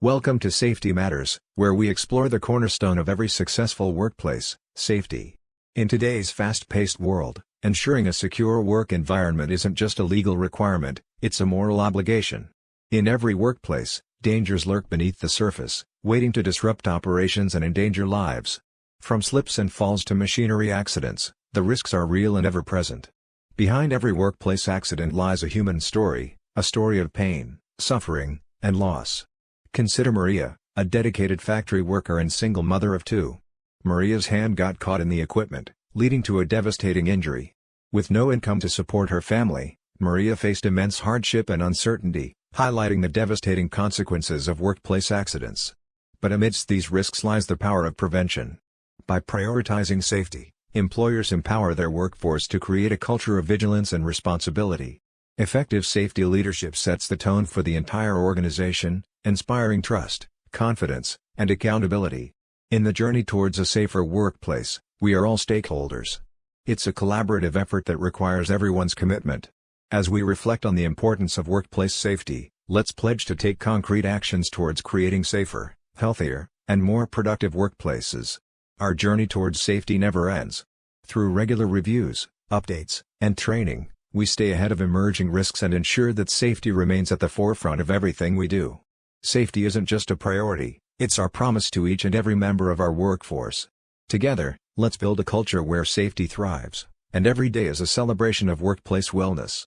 Welcome to Safety Matters, where we explore the cornerstone of every successful workplace, safety. In today's fast-paced world, ensuring a secure work environment isn't just a legal requirement, it's a moral obligation. In every workplace, dangers lurk beneath the surface, waiting to disrupt operations and endanger lives. From slips and falls to machinery accidents, the risks are real and ever-present. Behind every workplace accident lies a human story, a story of pain, suffering, and loss. Consider Maria, a dedicated factory worker and single mother of two. Maria's hand got caught in the equipment, leading to a devastating injury. With no income to support her family, Maria faced immense hardship and uncertainty, highlighting the devastating consequences of workplace accidents. But amidst these risks lies the power of prevention. By prioritizing safety, employers empower their workforce to create a culture of vigilance and responsibility. Effective safety leadership sets the tone for the entire organization, inspiring trust, confidence, and accountability. In the journey towards a safer workplace, we are all stakeholders. It's a collaborative effort that requires everyone's commitment. As we reflect on the importance of workplace safety, let's pledge to take concrete actions towards creating safer, healthier, and more productive workplaces. Our journey towards safety never ends. Through regular reviews, updates, and training, we stay ahead of emerging risks and ensure that safety remains at the forefront of everything we do. Safety isn't just a priority, it's our promise to each and every member of our workforce. Together, let's build a culture where safety thrives, and every day is a celebration of workplace wellness.